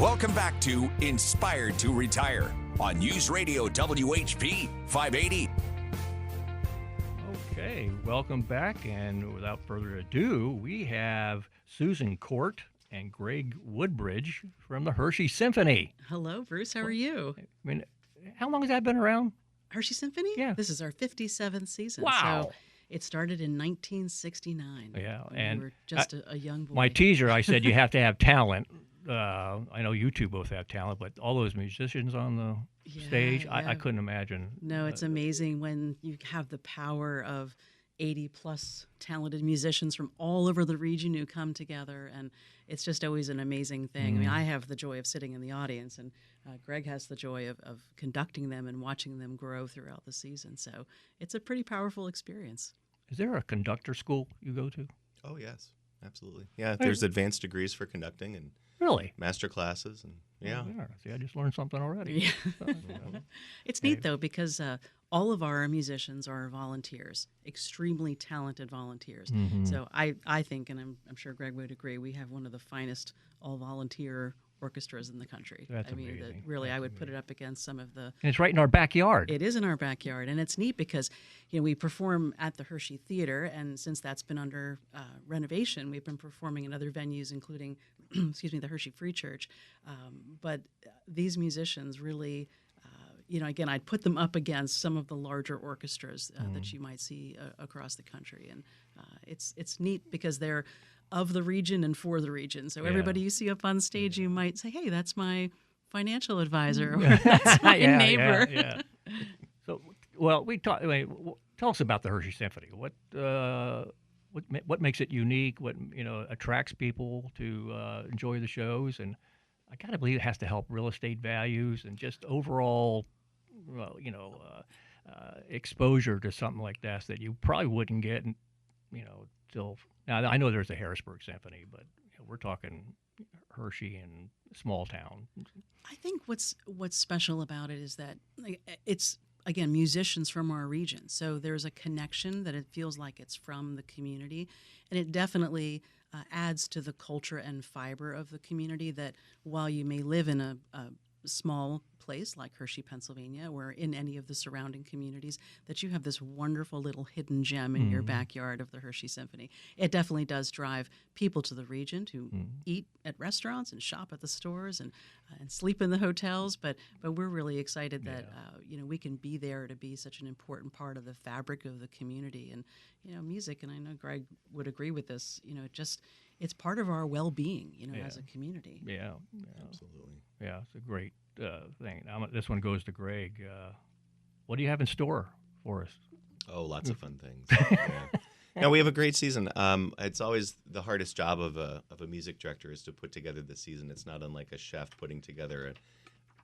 Welcome back to Inspired to Retire on News Radio WHP 580. Okay, welcome back. And without further ado, we have Susan Court and Greg Woodbridge from the Hershey Symphony. Hello, Bruce. How are you? I mean, how long has that been around? Hershey Symphony? Yeah. This is our 57th season. Wow. So it started in 1969. Yeah, when and we were just a young boy. My teaser, I said you have to have talent. I know you two both have talent, but all those musicians on the stage, I couldn't imagine. No, it's amazing when you have the power of 80-plus talented musicians from all over the region who come together, and it's just always an amazing thing. I mean, I have the joy of sitting in the audience, and Greg has the joy of conducting them and watching them grow throughout the season. So it's a pretty powerful experience. Is there a conductor school you go to? Oh, yes, absolutely. Yeah, there's advanced degrees for conducting and Really? master classes. And yeah. Oh, see, I just learned something already. Yeah. So, It's neat, though, because all of our musicians are volunteers, extremely talented volunteers. Mm-hmm. So I think, and I'm sure Greg would agree, we have one of the finest all-volunteer orchestras in the country. That's I mean, amazing. really, That's I would put it up against some of the... And it's right in our backyard. It is in our backyard, and it's neat because, we perform at the Hershey Theater, and since that's been under renovation, we've been performing in other venues, including, the Hershey Free Church. But these musicians really, again, I'd put them up against some of the larger orchestras that you might see across the country, and it's neat because they're of the region and for the region. So everybody you see up on stage, you might say, "Hey, that's my financial advisor," or "That's my neighbor." Yeah. So, well, tell us about the Hershey Symphony. What makes it unique? What attracts people to enjoy the shows? And I gotta believe it has to help real estate values and just overall, exposure to something like that you probably wouldn't get, till. Now I know there's a Harrisburg Symphony, but we're talking Hershey and small town. I think what's special about it is that it's, again, musicians from our region. So there's a connection that it feels like it's from the community. And it definitely adds to the culture and fiber of the community that while you may live in a small place like Hershey, Pennsylvania, or in any of the surrounding communities, that you have this wonderful little hidden gem in your backyard of the Hershey Symphony. It definitely does drive people to the region to eat at restaurants and shop at the stores and sleep in the hotels. But we're really excited that we can be there to be such an important part of the fabric of the community. And music, and I know Greg would agree with this. It's part of our well-being, as a community. Yeah, Absolutely. Yeah, it's a great thing. Now, this one goes to Greg. What do you have in store for us? Oh, lots of fun things. Yeah. No, we have a great season. It's always the hardest job of a music director is to put together the season. It's not unlike a chef putting together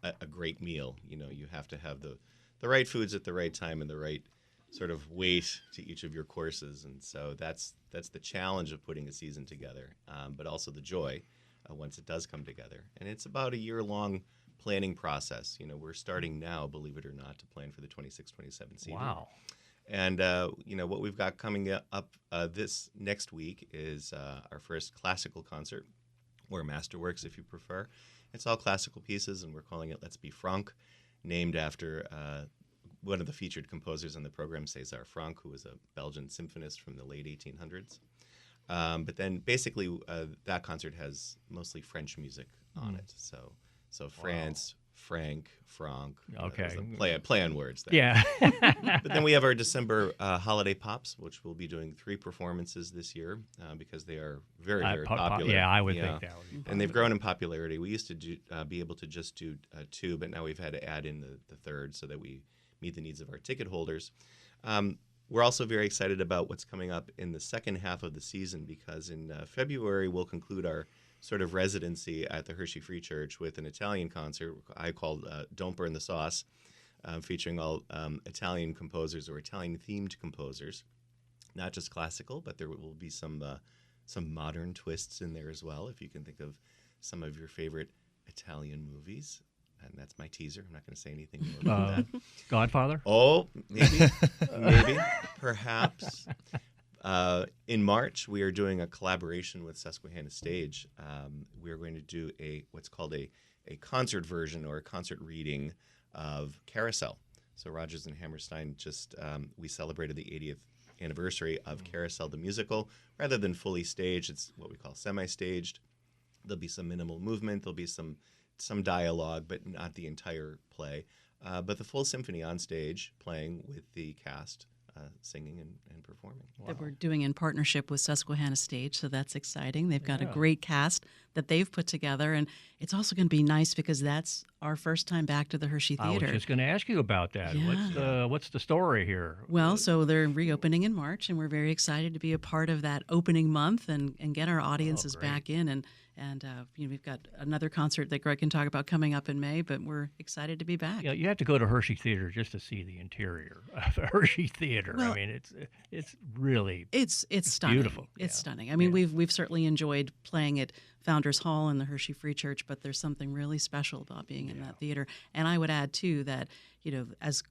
a great meal. You have to have the right foods at the right time and the right sort of weight to each of your courses. And so that's the challenge of putting a season together, but also the joy once it does come together. And it's about a year-long planning process. We're starting now, believe it or not, to plan for the 26-27 season. Wow. And, what we've got coming up this next week is our first classical concert, or Masterworks if you prefer. It's all classical pieces, and we're calling it Let's Be Franck, named after one of the featured composers on the program, César Franck, who was a Belgian symphonist from the late 1800s. But then basically that concert has mostly French music on it. So France, Frank, Okay. Play on words there. Yeah. But then we have our December holiday pops, which we'll be doing 3 performances this year because they are very, very popular. Yeah, I would think that would be popular. And they've grown in popularity. We used to be able to just do 2, but now we've had to add in the third so that we meet the needs of our ticket holders. We're also very excited about what's coming up in the second half of the season because in February we'll conclude our sort of residency at the Hershey Free Church with an Italian concert I called Don't Burn the Sauce, featuring all Italian composers or Italian-themed composers, not just classical, but there will be some modern twists in there as well, if you can think of some of your favorite Italian movies. And that's my teaser. I'm not going to say anything more about that. Godfather? Oh, maybe, perhaps. In March, we are doing a collaboration with Susquehanna Stage. We are going to do what's called a concert version or a concert reading of Carousel. So Rodgers and Hammerstein we celebrated the 80th anniversary of Carousel the musical. Rather than fully staged, it's what we call semi-staged. There'll be some minimal movement. There'll be some dialogue, but not the entire play. But the full symphony on stage playing with the cast singing and performing. That we're doing in partnership with Susquehanna Stage, so that's exciting. They've got a great cast that they've put together, and it's also going to be nice because that's our first time back to the Hershey Theater. I was just going to ask you about that. Yeah. What's the story here? Well, so they're reopening in March, and we're very excited to be a part of that opening month and get our audiences back in. And we've got another concert that Greg can talk about coming up in May, but we're excited to be back. Yeah, you have to go to Hershey Theater just to see the interior of the Hershey Theater. Well, I mean, it's really it's stunning. Beautiful. It's stunning. I mean, we've certainly enjoyed playing at Founders Hall and the Hershey Free Church, but there's something really special about being in that theater. And I would add too that as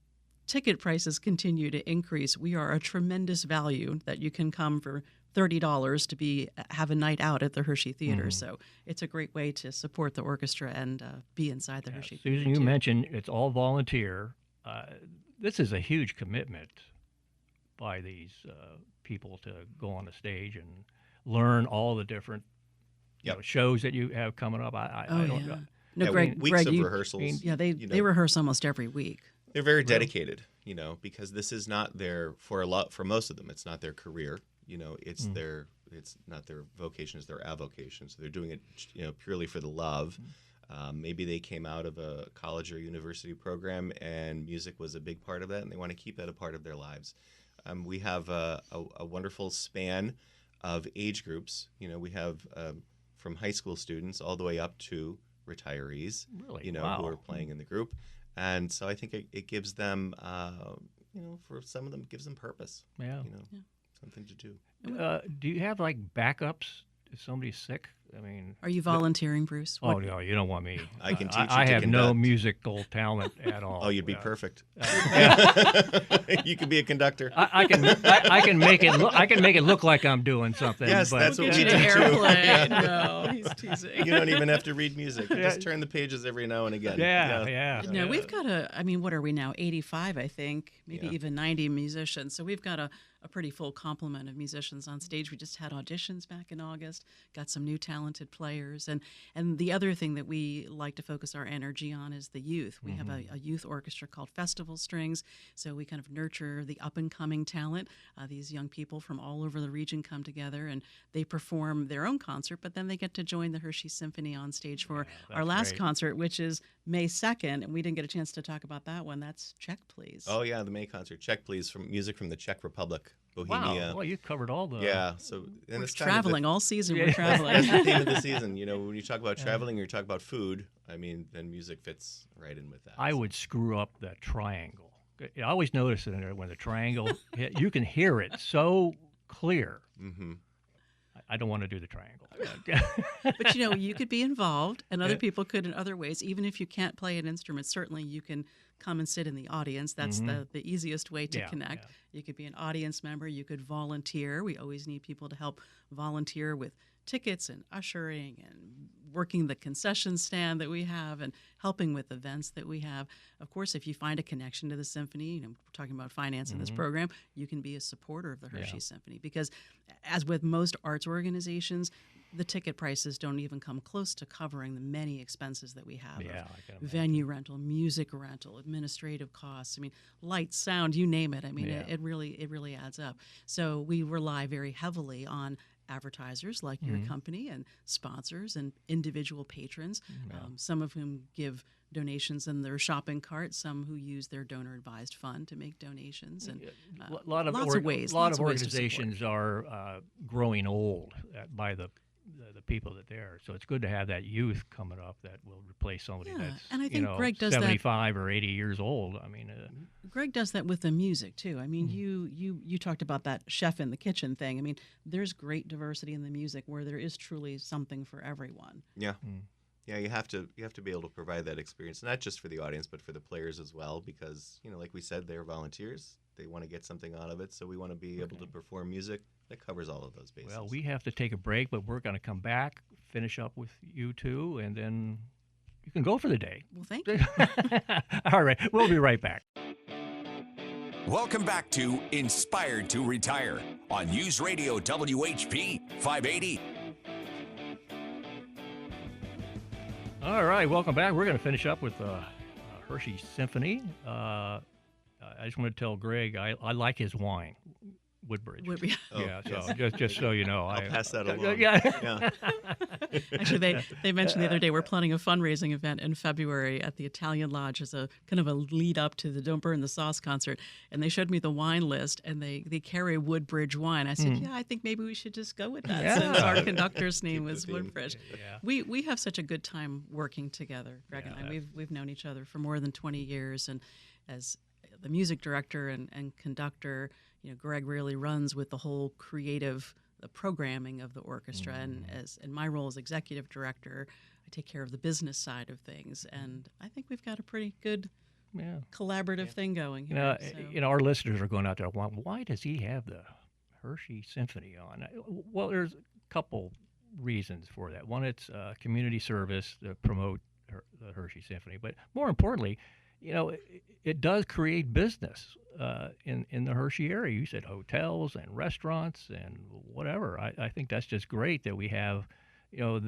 ticket prices continue to increase, we are a tremendous value that you can come for $30 to have a night out at the Hershey Theater. Mm-hmm. So it's a great way to support the orchestra and be inside the Hershey Theater. Susan, you mentioned it's all volunteer. This is a huge commitment by these people to go on the stage and learn all the different shows that you have coming up. I don't know. No, Greg, weeks of you, rehearsals. They rehearse almost every week. They're very dedicated, because this is not for most of them. It's not their career. It's it's not their vocation, it's their avocation. So they're doing it, purely for the love. Maybe they came out of a college or university program and music was a big part of that, and they want to keep that a part of their lives. We have a wonderful span of age groups. We have from high school students all the way up to retirees, really? who are playing in the group. And so I think it gives them, for some of them, it gives them purpose. Yeah. Something to do. Do you have like backups if somebody's sick? I mean, are you volunteering, Bruce? Oh no, you don't want me. I can teach you. I have to no conduct. musical talent at all. Oh, you'd be perfect. You could be a conductor. I can make it look like I'm doing something. Yes, but, that's what we do airplane. too. No, he's teasing. You don't even have to read music. You just turn the pages every now and again. Yeah. No, we've got what are we now? 85, I think, maybe even 90 musicians. So we've got a pretty full complement of musicians on stage. We just had auditions back in August, got some new talented players. And the other thing that we like to focus our energy on is the youth. We have a youth orchestra called Festival Strings. So we kind of nurture the up-and-coming talent. These young people from all over the region come together and they perform their own concert, but then they get to join the Hershey Symphony on stage for our last concert, which is May 2nd. And we didn't get a chance to talk about that one. That's Check Please. Oh, yeah, the May concert. Check Please, from music from the Czech Republic. Bohemia. Wow, well, you covered all the... Yeah, so... And we're it's traveling all season, we're traveling. That's the theme of the season. When you talk about traveling or you talk about food, then music fits right in with that. I would screw up that triangle. I always notice it when the triangle, you can hear it so clear. Mm-hmm. I don't want to do the triangle. But you could be involved, and other people could in other ways. Even if you can't play an instrument, certainly you can come and sit in the audience. That's the easiest way to connect. Yeah. You could be an audience member. You could volunteer. We always need people to help volunteer with tickets and ushering and working the concession stand that we have and helping with events that we have. Of course, if you find a connection to the symphony, we're talking about financing this program, you can be a supporter of the Hershey Symphony, because as with most arts organizations, the ticket prices don't even come close to covering the many expenses that we have. Venue rental, music rental, administrative costs. Light, sound, you name it. It really adds up. So we rely very heavily on advertisers like your company and sponsors and individual patrons, some of whom give donations in their shopping cart, some who use their donor-advised fund to make donations, and lots of ways. A lot of organizations are growing old by the people that there. So it's good to have that youth coming up that will replace somebody that's and I think Greg does 75 or 80 years old. Greg does that with the music too. You talked about that chef in the kitchen thing. There's great diversity in the music where there is truly something for everyone. Yeah. Yeah, you have to be able to provide that experience, not just for the audience, but for the players as well, because like we said, they're volunteers. They want to get something out of it, so we want to be able to perform music that covers all of those bases. Well, we have to take a break, but we're going to come back, finish up with you two, and then you can go for the day. Well, thank you. All right. We'll be right back. Welcome back to Inspired to Retire on News Radio WHP 580. All right. Welcome back. We're going to finish up with Hershey Symphony. I just want to tell Greg I like his wine. Woodbridge. Oh, yeah, so yes. just so you know. I'll pass that along. Yeah. Actually, they mentioned the other day we're planning a fundraising event in February at the Italian Lodge as a kind of a lead up to the Don't Burn the Sauce concert. And they showed me the wine list, and they carry Woodbridge wine. I said, yeah, I think maybe we should just go with that since our conductor's name was Woodbridge. Yeah. We have such a good time working together, Greg and I. We've known each other for more than 20 years, and as the music director and conductor, Greg really runs with the whole creative, the programming of the orchestra, and in my role as executive director, I take care of the business side of things, and I think we've got a pretty good collaborative thing going here. Our listeners are going out there, why does he have the Hershey Symphony on? Well, there's a couple reasons for that. One, it's community service to promote the Hershey Symphony, but more importantly, it does create business in the Hershey area. You said hotels and restaurants and whatever. I think that's just great that we have,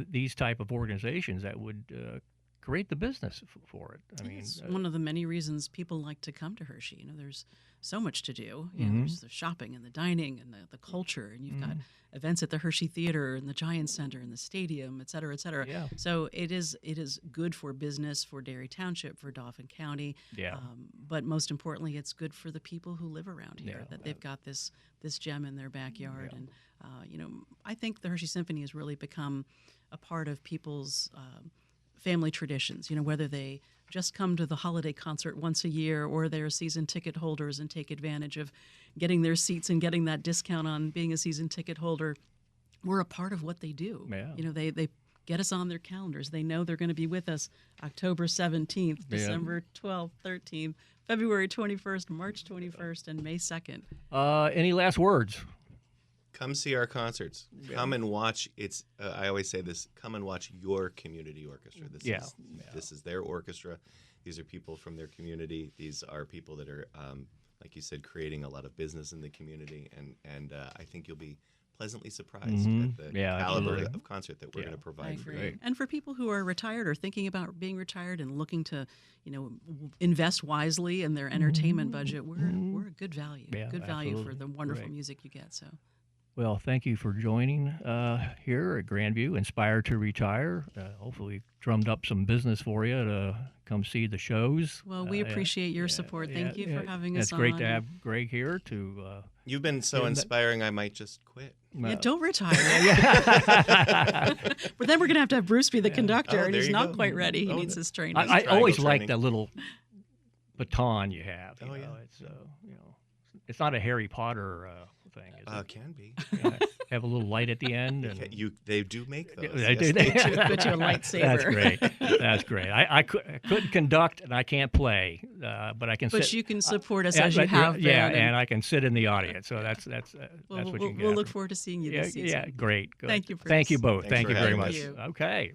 these type of organizations that would create the business for it. I mean, it's one of the many reasons people like to come to Hershey. There's so much to do. There's the shopping and the dining and the culture, and you've got events at the Hershey Theater and the Giant Center and the stadium, et cetera, et cetera. Yeah. So it is good for business, for Dairy Township, for Dauphin County. Yeah. But most importantly, it's good for the people who live around here, that they've got this gem in their backyard. And I think the Hershey Symphony has really become a part of people's family traditions, whether they just come to the holiday concert once a year or they're season ticket holders and take advantage of getting their seats and getting that discount on being a season ticket holder. We're a part of what they do. Yeah. They get us on their calendars. They know they're going to be with us October 17th, December 12th, 13th, February 21st, March 21st, and May 2nd. Any last words? Come see our concerts. Come and watch. I always say this. Come and watch your community orchestra. This is their orchestra. These are people from their community. These are people that are, like you said, creating a lot of business in the community. And I think you'll be pleasantly surprised at the caliber of concert that we're going to provide for you. And for people who are retired or thinking about being retired and looking to, invest wisely in their entertainment budget, we're a good value. Good value for the wonderful music you get. So. Well, thank you for joining here at GrandView, Inspired to Retire. Hopefully we drummed up some business for you to come see the shows. Well, we appreciate your support. Thank you for having us on. It's great to have Greg here to... You've been so inspiring, I might just quit. Don't retire. But then we're going to have Bruce be the conductor, and he's not quite ready. He needs his training. I always like that little baton you have. It's, it's not a Harry Potter... thing. Can be. Have a little light at the end. And they do make those. They do. Put you a lightsaber. That's great. That's great. I couldn't conduct and I can't play, but I can. But sit. you can support us as you have been. Yeah, and I can sit in the audience. So that's what you can get. We'll look forward to seeing you this season. Yeah, great. Good. Thank you, Bruce. Thank you both. Thanks Thank you very much. You. Okay.